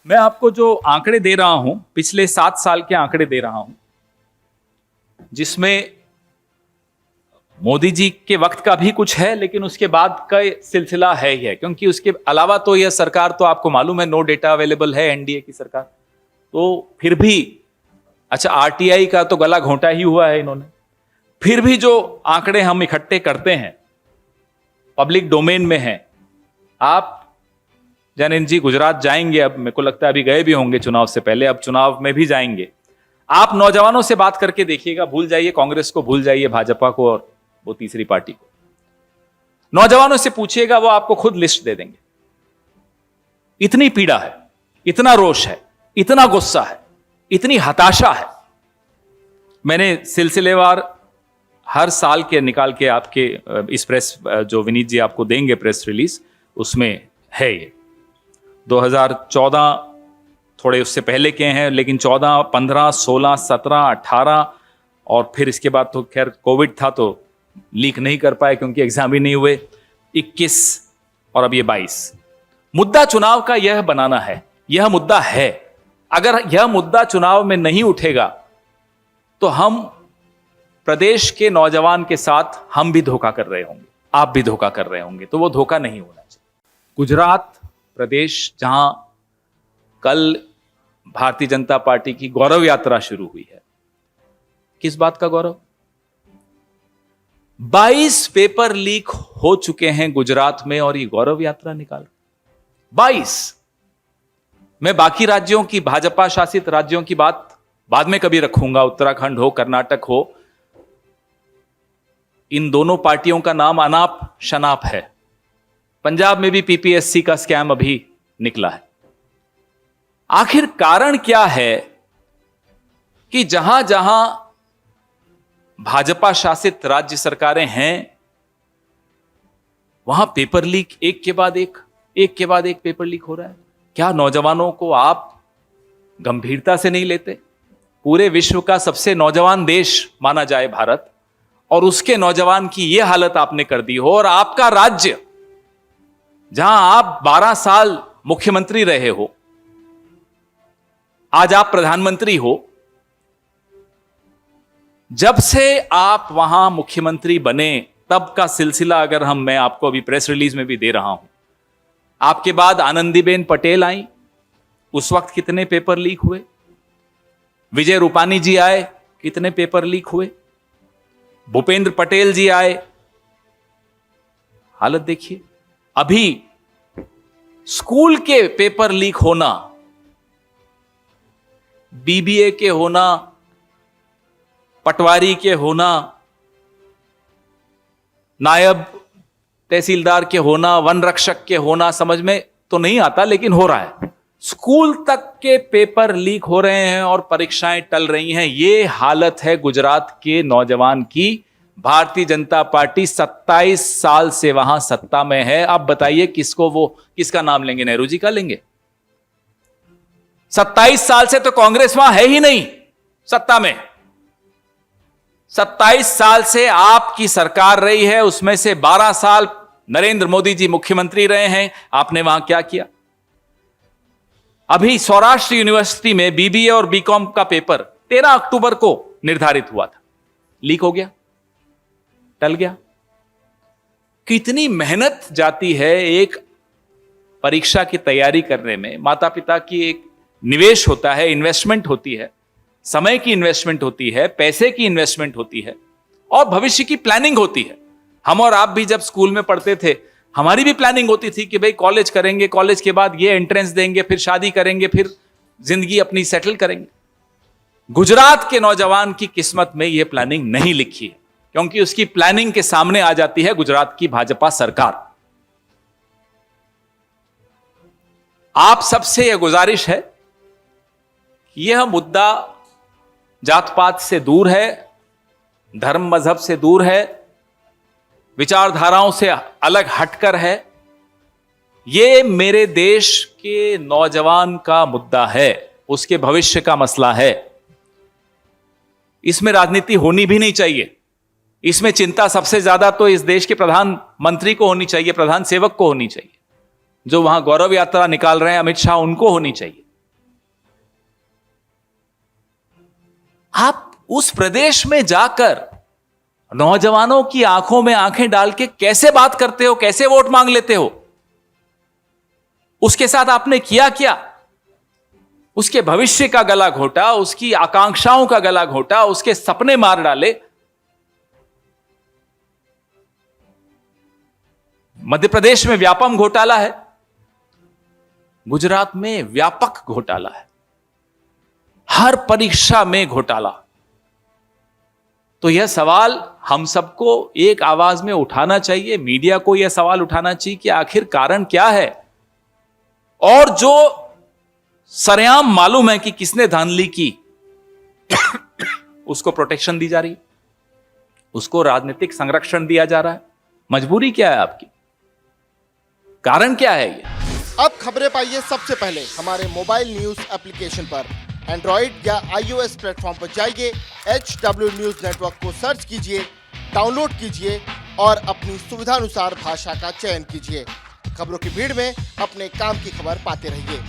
मैं आपको जो आंकड़े दे रहा हूं, पिछले 7 साल के आंकड़े दे रहा हूं, जिसमें मोदी जी के वक्त का भी कुछ है, लेकिन उसके बाद का सिलसिला है ही है, क्योंकि उसके अलावा तो यह सरकार तो आपको मालूम है नो डेटा अवेलेबल है, एनडीए की सरकार। तो फिर भी अच्छा, आरटीआई का तो गला घोंटा ही हुआ है इन्होंने। फिर भी जो आंकड़े हम इकट्ठे करते हैं पब्लिक डोमेन में हैं। आप जैन जी गुजरात जाएंगे, अब मेरे को लगता है अभी गए भी होंगे चुनाव से पहले, अब चुनाव में भी जाएंगे। आप नौजवानों से बात करके देखिएगा, भूल जाइए कांग्रेस को, भूल जाइए भाजपा को और वो तीसरी पार्टी को। नौजवानों से पूछिएगा, वो आपको खुद लिस्ट दे देंगे। इतनी पीड़ा है, इतना रोष है, इतना गुस्सा है, इतनी हताशा है। मैंने सिलसिलेवार हर साल के निकाल के आपके इस प्रेस जो विनीत जी आपको देंगे प्रेस रिलीज, उसमें है ये 2014 थोड़े उससे पहले के हैं, लेकिन 14, 15, 16, 17, 18 और फिर इसके बाद तो खैर कोविड था तो लीक नहीं कर पाए क्योंकि एग्जाम ही नहीं हुए, 21 और अब ये 22। मुद्दा चुनाव का यह बनाना है, यह मुद्दा है। अगर यह मुद्दा चुनाव में नहीं उठेगा तो हम प्रदेश के नौजवान के साथ हम भी धोखा कर रहे होंगे, आप भी धोखा कर रहे होंगे, तो वो धोखा नहीं होना चाहिए। गुजरात प्रदेश जहां कल भारतीय जनता पार्टी की गौरव यात्रा शुरू हुई है, किस बात का गौरव? 22 पेपर लीक हो चुके हैं गुजरात में और ये गौरव यात्रा निकाल 22। मैं बाकी राज्यों की, भाजपा शासित राज्यों की बात बाद में कभी रखूंगा, उत्तराखंड हो, कर्नाटक हो, इन दोनों पार्टियों का नाम अनाप शनाप है। पंजाब में भी पीपीएससी का स्कैम अभी निकला है। आखिर कारण क्या है कि जहां जहां भाजपा शासित राज्य सरकारें हैं वहां पेपर लीक एक के बाद एक पेपर लीक हो रहा है? क्या नौजवानों को आप गंभीरता से नहीं लेते? पूरे विश्व का सबसे नौजवान देश माना जाए भारत, और उसके नौजवान की यह हालत आपने कर दी हो, और आपका राज्य जहां आप 12 साल मुख्यमंत्री रहे हो, आज आप प्रधानमंत्री हो। जब से आप वहां मुख्यमंत्री बने तब का सिलसिला अगर मैं आपको अभी प्रेस रिलीज में भी दे रहा हूं। आपके बाद आनंदीबेन पटेल आई, उस वक्त कितने पेपर लीक हुए? विजय रूपानी जी आए, कितने पेपर लीक हुए? भूपेंद्र पटेल जी आए, हालत देखिए। अभी स्कूल के पेपर लीक होना, बीबीए के होना, पटवारी के होना, नायब तहसीलदार के होना, वन रक्षक के होना, समझ में तो नहीं आता लेकिन हो रहा है। स्कूल तक के पेपर लीक हो रहे हैं और परीक्षाएं टल रही हैं। ये हालत है गुजरात के नौजवान की। भारतीय जनता पार्टी 27 साल से वहां सत्ता में है। अब बताइए किसका नाम लेंगे? नेहरू जी का लेंगे? 27 साल से तो कांग्रेस वहां है ही नहीं सत्ता में। 27 साल से आपकी सरकार रही है, उसमें से 12 साल नरेंद्र मोदी जी मुख्यमंत्री रहे हैं। आपने वहां क्या किया? अभी सौराष्ट्र यूनिवर्सिटी में बीबीए और बीकॉम का पेपर 13 अक्टूबर को निर्धारित हुआ था, लीक हो गया, टल गया। कितनी मेहनत जाती है एक परीक्षा की तैयारी करने में। माता पिता की एक निवेश होता है, इन्वेस्टमेंट होती है, समय की इन्वेस्टमेंट होती है, पैसे की इन्वेस्टमेंट होती है और भविष्य की प्लानिंग होती है। हम और आप भी जब स्कूल में पढ़ते थे, हमारी भी प्लानिंग होती थी कि भाई कॉलेज करेंगे, कॉलेज के बाद ये एंट्रेंस देंगे, फिर शादी करेंगे, फिर जिंदगी अपनी सेटल करेंगे। गुजरात के नौजवान की किस्मत में यह प्लानिंग नहीं लिखी है, क्योंकि उसकी प्लानिंग के सामने आ जाती है गुजरात की भाजपा सरकार। आप सबसे यह गुजारिश है कि यह मुद्दा जात पात से दूर है, धर्म मजहब से दूर है, विचारधाराओं से अलग हटकर है। यह मेरे देश के नौजवान का मुद्दा है, उसके भविष्य का मसला है। इसमें राजनीति होनी भी नहीं चाहिए। इसमें चिंता सबसे ज्यादा तो इस देश के प्रधानमंत्री को होनी चाहिए, प्रधान सेवक को होनी चाहिए। जो वहां गौरव यात्रा निकाल रहे हैं अमित शाह, उनको होनी चाहिए। आप उस प्रदेश में जाकर नौजवानों की आंखों में आंखें डाल के कैसे बात करते हो, कैसे वोट मांग लेते हो? उसके साथ आपने किया क्या? उसके भविष्य का गला घोटा, उसकी आकांक्षाओं का गला घोटा, उसके सपने मार डाले। मध्य प्रदेश में व्यापम घोटाला है, गुजरात में व्यापक घोटाला है, हर परीक्षा में घोटाला। तो यह सवाल हम सबको एक आवाज में उठाना चाहिए, मीडिया को यह सवाल उठाना चाहिए कि आखिर कारण क्या है, और जो सरेआम मालूम है कि किसने धांधली की उसको प्रोटेक्शन दी जा रही है, उसको राजनीतिक संरक्षण दिया जा रहा है। मजबूरी क्या है आपकी? कारण क्या है ये? अब खबरें पाइए सबसे पहले हमारे मोबाइल न्यूज एप्लीकेशन पर। एंड्रॉइड या iOS प्लेटफॉर्म पर जाइए, HW न्यूज नेटवर्क को सर्च कीजिए, डाउनलोड कीजिए और अपनी सुविधानुसार भाषा का चयन कीजिए। खबरों की भीड़ में अपने काम की खबर पाते रहिए।